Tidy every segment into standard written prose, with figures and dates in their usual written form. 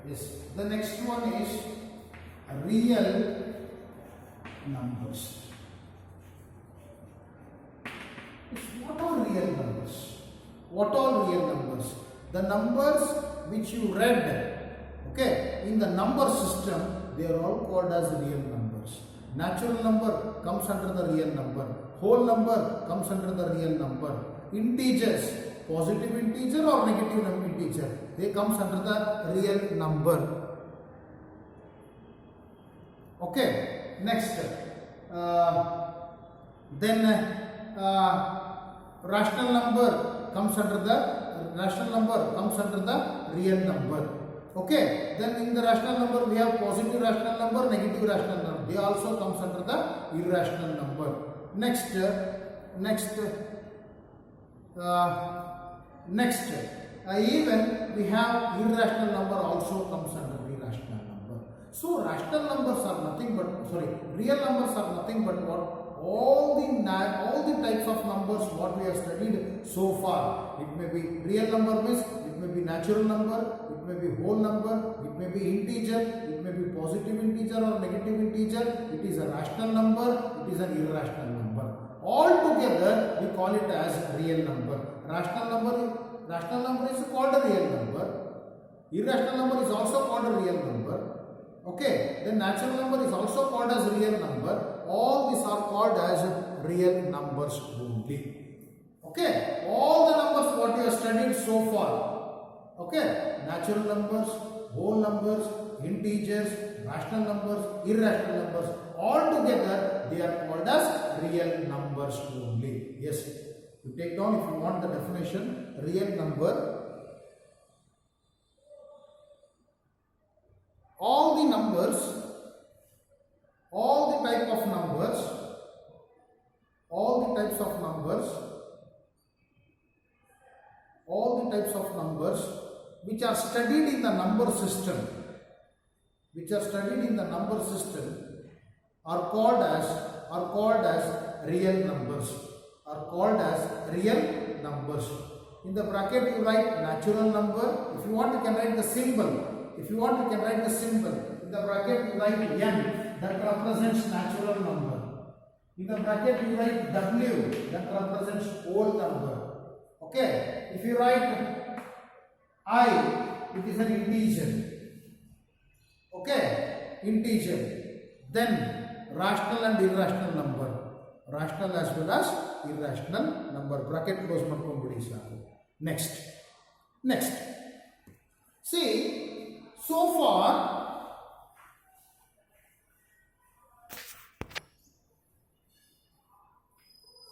Yes. The next one is real numbers. What are real numbers? What are real numbers? The numbers which you read, okay, in the number system, they are all called as real numbers. Natural number comes under the real number. Whole number comes under the real number. Integers, positive integer or negative integer, they comes under the real number. Okay, next. Rational number comes under the real number. Okay, then in the rational number we have positive rational number, negative rational number. They also comes under the irrational number. Next, even we have irrational number also comes under irrational number. So rational numbers are nothing but real numbers are nothing but what? All the types of numbers what we have studied so far. It may be real number means it may be natural number, it may be whole number, it may be integer, it may be positive integer or negative integer, it is a rational number, it is an irrational number. All together we call it as real number. Rational number is called a real number. Irrational number is also called a real number. Okay, then natural number is also called as real number. All these are called as real numbers only. Okay, all the numbers what you have studied so far. Okay, natural numbers, whole numbers, integers, rational numbers, irrational numbers, all together they are called as real numbers only. Yes, you take down if you want the definition. Real number, all the numbers, all the types of numbers which are studied in the number system, are called as real numbers. In the bracket you write natural number. If you want you can write the symbol. In the bracket you write n, that represents natural number. In the bracket you write w, that represents whole number. Okay, if you write I, it is an integer. Okay, then rational and irrational number. Rational as well as irrational number. Bracket close ಮಾಡ್ಕೊಂಡ್ಬಿಡಿ ಸಾಕು. Next. See, so far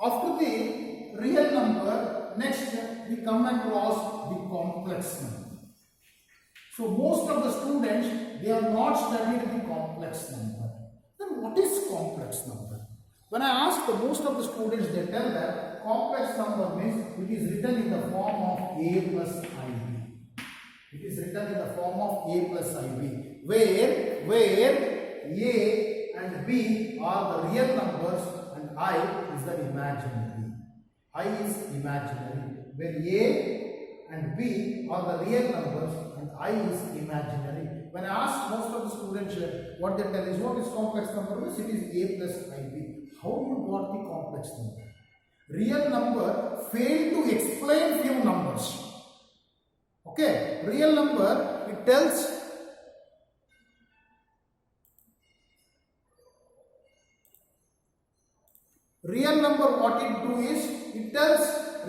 after the real number, next we come across the complex number. So most of the students, they are not studied the complex number. Then what is complex number? When I ask most of the students, they tell that complex number means it is written in the form of a plus ib. It is written in the form of a plus ib, where a and b are the real numbers and I is the imaginary. I is imaginary. Where a and b are the real numbers and I is imaginary. When I ask most of the students, what they tell is what is complex number? Means it is a plus ib. How you got the complex number? Real number fail to explain few numbers. Okay, real number, it tells real number what it do is, it tells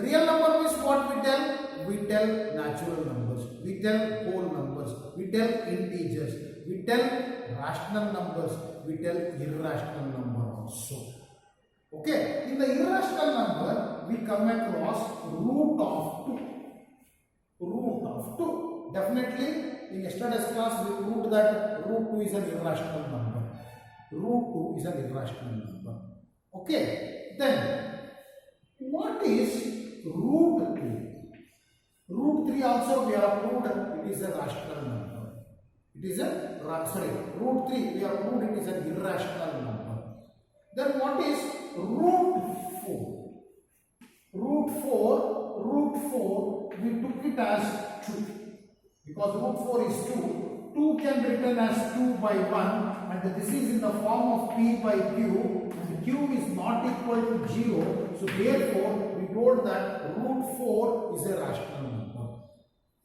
real number means what we tell? We tell natural numbers, we tell whole numbers, we tell integers, we tell rational numbers, we tell irrational number also. Okay, in the irrational number, we come across root of 2. Definitely, in yesterday's class, we proved that root 2 is an irrational number. Okay, then what is root 3? Root 3 also we have proved it is a rational number. Root 3 we have proved it is an irrational number. Then what is root 4? Root 4 we took it as 2 because root 4 is 2. 2 can be written as 2 by 1, and this is in the form of P by Q, and Q is not equal to 0. So therefore, we told that root 4 is a rational number.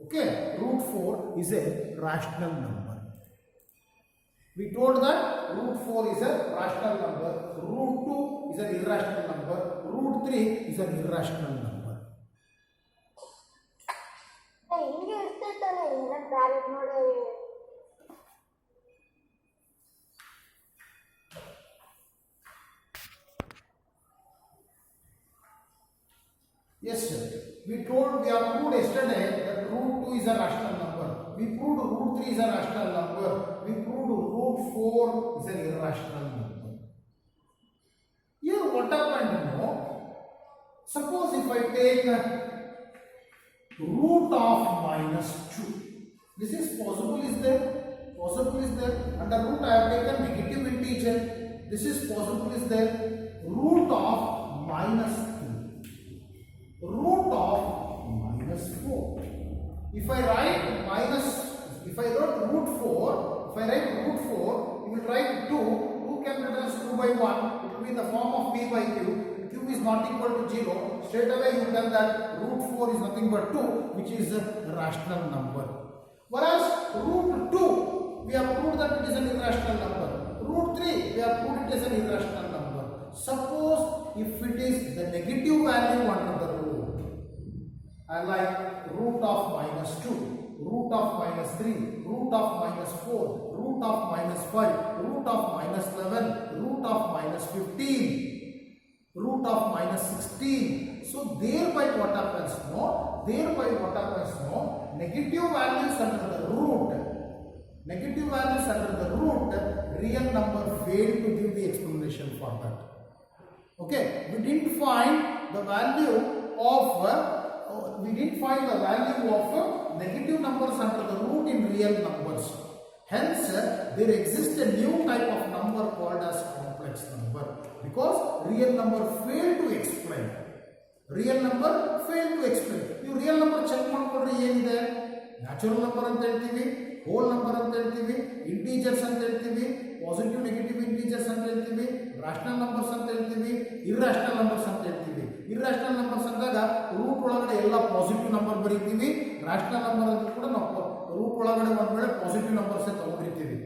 Okay, root 4 is a rational number. We told that root 4 is a rational number, root 2 is an irrational number, root 3 is an irrational number. Yes, sir. We have proved yesterday that root 2 is a rational number. We proved root 3 is a rational number. We proved root 4 is an irrational number. Here what happened, you know? Suppose if I take root of minus 2. This is possible, is there? Possible is there. Under root I have taken negative integer. This is possible, is there? Root of minus 3. Root of minus 4. If I write root 4, you will write 2. 2 can be written as 2 by 1. It will be in the form of P by Q. Q is not equal to 0. Straight away you tell that root 4 is nothing but 2, which is a rational number. Whereas root 2, we have proved that it is an irrational number. Root 3, we have proved it is an irrational number. Suppose if it is the negative value under the root, I like root of minus 2, root of minus 3, root of minus 4, root of minus 5, root of minus 11, root of minus 15, root of minus 16. So thereby what happens now? Negative values under the root, real number failed to give the explanation for that. Okay, we didn't find the value of negative numbers under the root in real numbers. Hence, there exists a new type of number called as complex number, because real number failed to explain. You real number check ಮಾಡ್ಕೊಂಡ್ರೆ ಏನಿದೆ? Natural number ಅಂತ ಹೇಳ್ತೀವಿ, whole number ಅಂತ ಹೇಳ್ತೀವಿ, integers ಅಂತ ಹೇಳ್ತೀವಿ, positive negative integers ಅಂತ ಹೇಳ್ತೀವಿ, ರಾಷನಲ್ ನಂಬರ್ಸ್ ಅಂತ ಹೇಳ್ತೀವಿ, ಇರ್ರಾಷನಲ್ ನಂಬರ್ಸ್ ಅಂತ ಹೇಳ್ತೀವಿ. ಇರ್ರಾಷನಲ್ ನಂಬರ್ಸ್ ಅಂದಾಗ ರೂಟ್ ಒಳಗಡೆ ಎಲ್ಲ ಪಾಸಿಟಿವ್ ನಂಬರ್ ಬರೀತೀವಿ. ರಾಷನಲ್ ನಂಬರ್ ಅಂತ ಕೂಡ ನಾವು ರೂಟ್ ಒಳಗಡೆ ಒಂದು ವೇಳೆ ಪಾಸಿಟಿವ್ ನಂಬರ್ಸ್ ತಗೊಂಡಿರ್ತೀವಿ.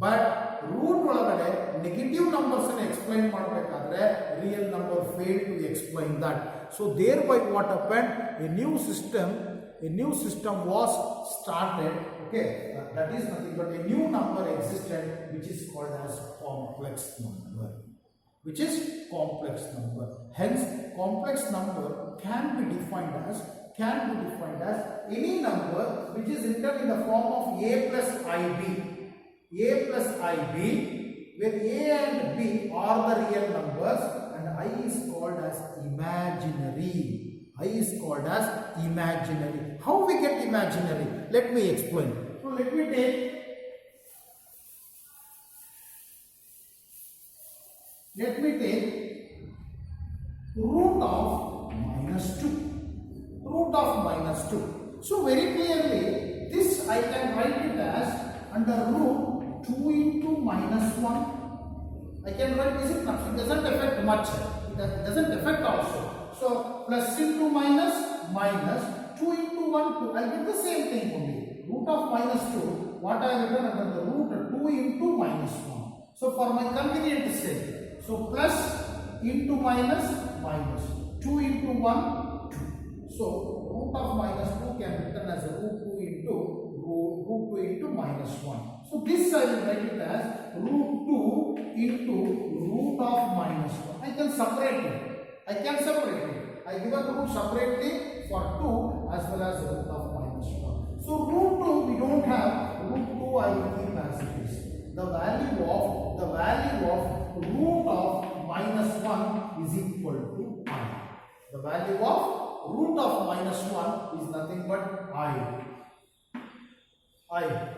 ಬಟ್ ರೂಟ್ ಒಳಗಡೆ ನೆಗೆಟಿವ್ ನಂಬರ್ಸ್ ಅನ್ನು ಎಕ್ಸ್ಪ್ಲೈನ್ ಮಾಡಬೇಕಾದ್ರೆ real number fail to explain that. So thereby what happened, a new system was started. Okay, that is nothing but a new number existed, which is called as complex number. Hence, complex number can be defined as any number which is written in the form of a plus ib, where a and b are the real numbers, and I is called as imaginary. How we get imaginary? Let me explain. So let me take root of minus 2. So very clearly, this I can write it as under root 2 into minus 1. I can write this. It doesn't affect much. It doesn't affect also. So plus into minus, 2 into 1, 2. I get the same thing only. Root of minus 2. What I have written under the root 2 into minus 1. So for my convenience sake, so plus into minus, 2 into 1, 2. So root of minus 2 can be written as a root 2 into minus 1. So this I will write it as root 2 into root of minus 1. I can separate it. I give a root separately for 2 as well as root of minus 1. So root 2 we don't have. Root 2 I will keep as it is. The value of root of minus 1 is equal to I. The value of root of minus 1 is nothing but I,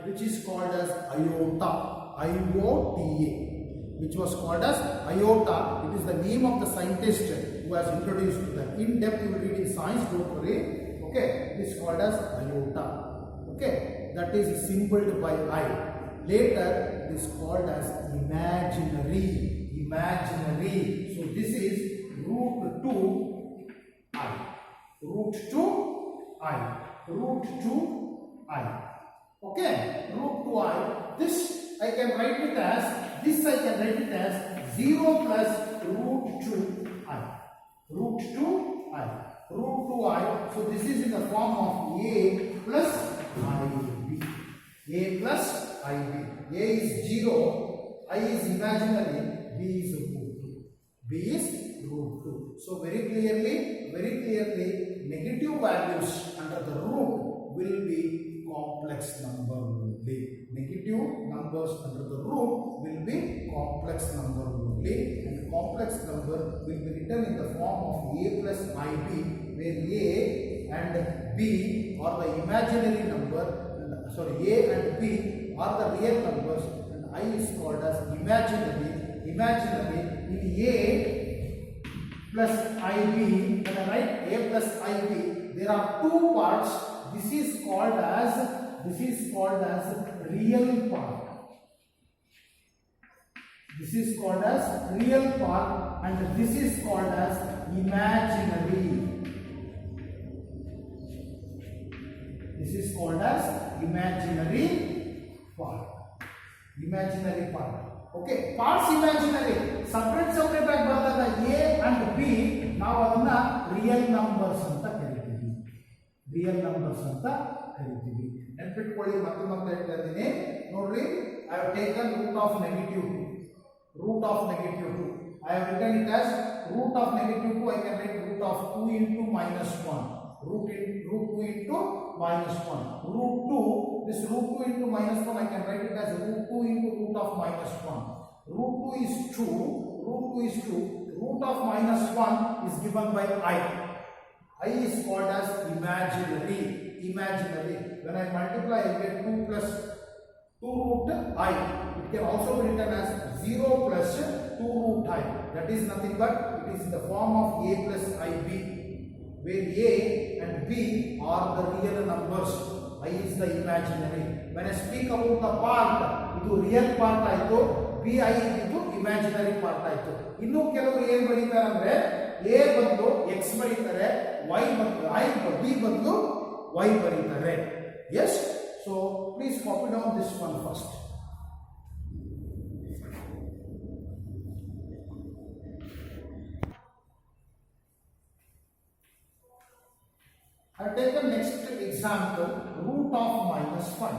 which is called as iota, which was called as iota. It is the name of the scientist who has introduced that. In depth you will read in science, don't worry. Okay, it is called as iota. Okay, that is symbolized by I. Later, it is called as imaginary. Imaginary. So this is root 2I. Root 2I. Root 2I. Okay, root 2I. This I can write it as 0 plus root 2I. Root 2I. Root 2I. So this is in the form of A plus IB. A plus IB. A is 0, I is imaginary, B is root 2. B is root 2. So very clearly, negative values under the root will be complex number only. Negative numbers under the root will be complex number only, and complex number will be written in the form of A plus IB, where A and B are the imaginary number. A and B are the real numbers, and I is called as imaginary. In A plus IB, when I write A plus IB, there are two parts. This is called as real part. This is called as real part, and this is called as imaginary. This is called as imaginary part. Imaginary part. Okay, parts imaginary. Separate ಆಗಿ ಬಂದಾಗ A and B ನಾವು ಅದನ್ನ real numbers ಅಂತ ಕರಿತೀವಿ. Real numbers ಅಂತ ಕರಿತೀವಿ. ನೆನಪಿಟ್ಕೊಳ್ಳಿ, ಮತ್ತೆ ಹೇಳ್ತಾ ಇದ್ದೀನಿ ನೋಡ್ರಿ. I have taken root of negative 2. Root of negative 2. I have written it as root of negative 2. I can write root of 2 into minus 1. Root 2 into minus 1. Root 2, this root 2 into minus 1, I can write it as root 2 into root of minus 1. Root 2 is 2. Root 2 is 2. Root of minus 1 is given by I. I is called as imaginary. Imaginary. When I multiply, I get 2 plus 2 root I. It can also be written as 0 plus 2 root I. That is nothing but it is in the form of A plus IB, where A and B are the real numbers. I is the imaginary. When I speak about the part, ಇದು real part ಆಯಿತು, B I ಇದು imaginary part ಆಯಿತು. ಇನ್ನು ಕೆಲವರು ಏನು ಬರೀತಾರೆ ಅಂದ್ರೆ A ಬಂದು X ಬರೀತಾರೆ, Y ಬಂದು B ಬಂದು Y ಬರೀತಾರೆ. Yes, so please copy down this one first. I have taken next example, root of minus 5.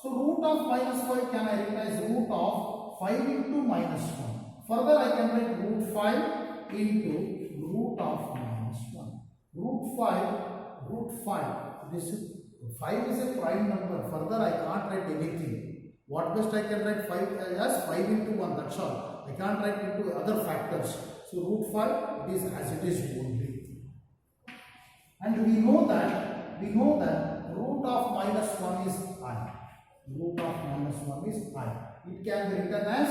So root of minus 5 can I write as root of 5 into minus 1. Further I can write root 5 into root of minus 1. Root 5, this is 5 is a prime number. Further I can't write anything. What best I can write 5 as 5 into 1, that's all. I can't write into other factors. So root 5 it is as it is only. And we know that root of minus 1 is I. Root of minus 1 is I. It can be written as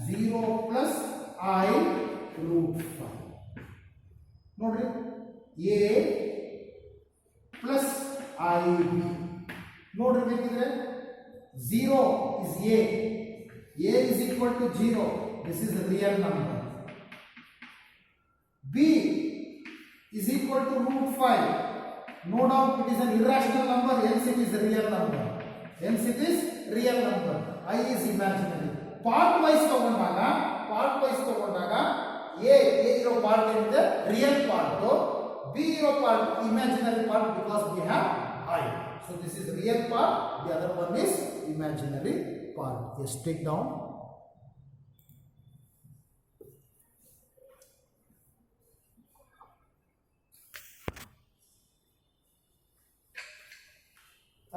0 plus I root 5. Note A plus IB. Note 0 is A. A is equal to 0. This is a real number. B is equal to root 5. No doubt it is an irrational number, hence it is a real number. I is imaginary. Part wise ತಗೊಂಡಾಗ A ಇರೋ part is real part, B ಇರೋ part imaginary part because we have I. So this is real part, the other one is imaginary part. Yes, take down.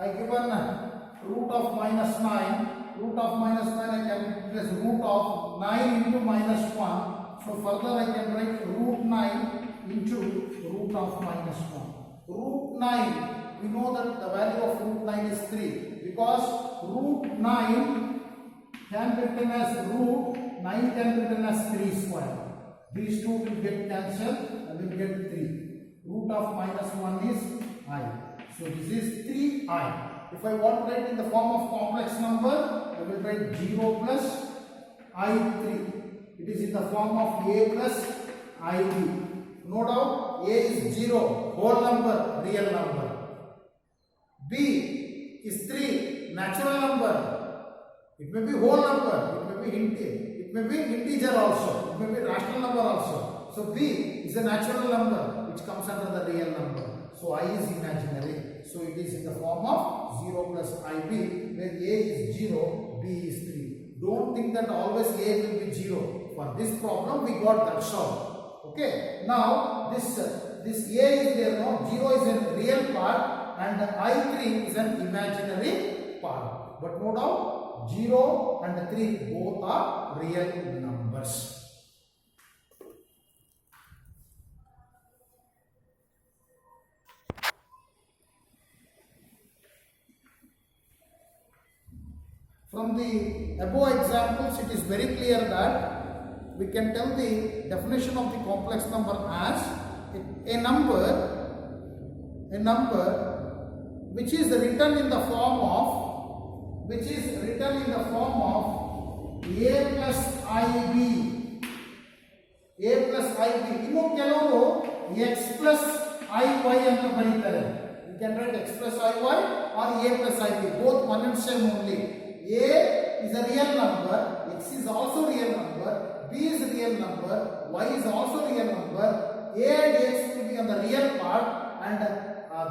I given root of minus 9. Root of minus 9 I can replace root of 9 into minus 1. So further I can write root 9 into root of minus 1. Root 9, we know that the value of root 9 is 3 because root 9 can be written as root 9 can be written as 3 square. These two will get cancelled and will get 3. Root of minus 1 is I. So this is 3i. If I want to write in the form of complex number, I will write 0 plus i3. It is in the form of a plus ib. No doubt, a is 0, whole number, real number. B is 3, natural number. It may be whole number, it may be integer also, it may be rational number also. So B is a natural number which comes under the real number. So I is imaginary. So it is in the form of 0 plus ib, where a is 0, b is 3. Don't think that always a will be 0. For this problem we got that solved. Okay. Now this a is there now. 0 is a real part and I3 is an imaginary part. But no doubt 0 and 3 both are real numbers. From the above examples, it is very clear that we can tell the definition of the complex number as a number which is written in the form of a plus ib. ಇನ್ನು ಕೆಲವರು x plus iy ಅಂತ ಬರೀತಾರೆ. You can write x plus iy or a plus ib, both one and same only. A is a real number, x is also real number, b is a real number, y is also real number. A and x will be on the real part and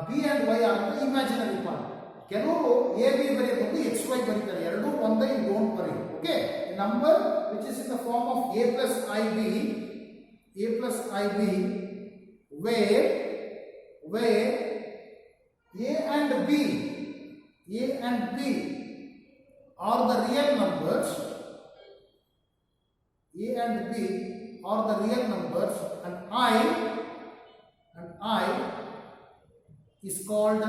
b and y are the imaginary part. ಕೆಲವರು a b ಬರೆಯೋದು x y ಬರೀತಾರೆ, ಎರಡು ಒಂದೇ, you don't worry. Okay, a number which is in the form of a plus ib where a and b are the real numbers. A and b are the real numbers, and I is called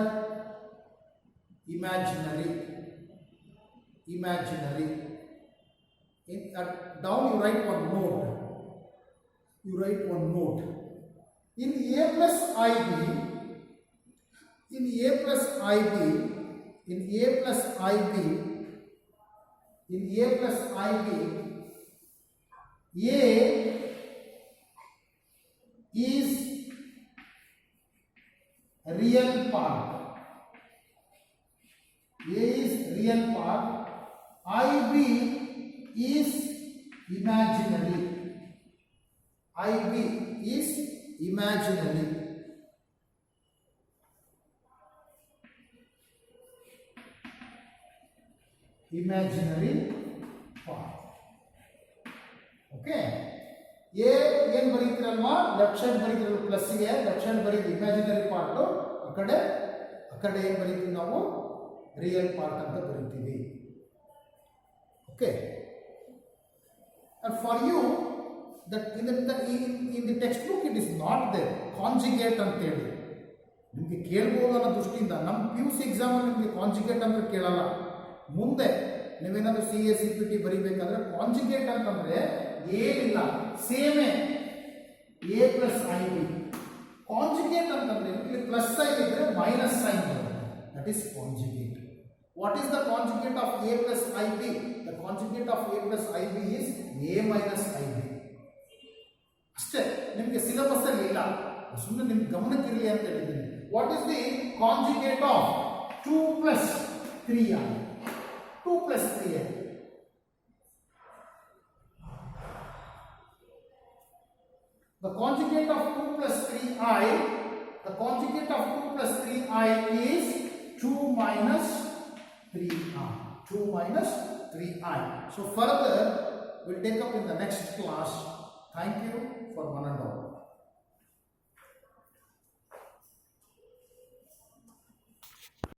imaginary. Down you write one note. In a plus ib, A is real part. IB is imaginary. Imaginary part. Okay. A ಏನು ಬರೀತಿರಲ್ವಾ, left side ಬರೀತಿರಲ್ಲ plus ಗೆ, left side ಬರೀತಿ imaginary part, ಆ ಕಡೆ ಏನು ಬರೀತೀವಿ ನಾವು, real part ಅಂತ ಬರೀತೀವಿ. Okay. And for you that in the textbook it is not there, conjugate ಅಂತ ಹೇಳಿ ನಿಮಗೆ ಕೇಳಬಹುದು ಅನ್ನೋ ದೃಷ್ಟಿಯಿಂದ ನಮ್ಮ PUC ಎಕ್ಸಾಮ್ ಅಲ್ಲಿ ನಿಮಗೆ ಕಾಂಜುಗೇಟ್ ಅಂತ ಕೇಳಲ್ಲ. ಮುಂದೆ ನೀವೇನಾದ್ರೂ CA CPT ಬರೀಬೇಕಾದ್ರೆ ಕಾಂಜುಗೇಟ್ ಅಂತಂದ್ರೆ ಏನಿಲ್ಲ, ಸೇಮೇ a plus ib. ಕಾಂಜುಗೇಟ್ ಅಂತಂದ್ರೆ ಇಲ್ಲಿ ಪ್ಲಸ್ ಸೈನ್ ಇದ್ರೆ ಮೈನಸ್ ಸೈನ್ ಬರುತ್ತೆ, that is conjugate. What is the conjugate of a plus ib? The conjugate of a plus ib is a minus ib. ಅಷ್ಟೇ, ನಿಮಗೆ syllabus ಅಲ್ಲಿ ಇಲ್ಲ, ಸುಮ್ಮನೆ ನಿಮ್ಗೆ ಗಮನಕ್ಕಿರಲಿ ಅಂತ ಹೇಳಿದ್ದೀನಿ. What is the conjugate of 2 plus 3i? 2 plus 3i. The conjugate of 2 plus 3i is 2 minus 3i. So further we'll take up in the next class. Thank you for one and all.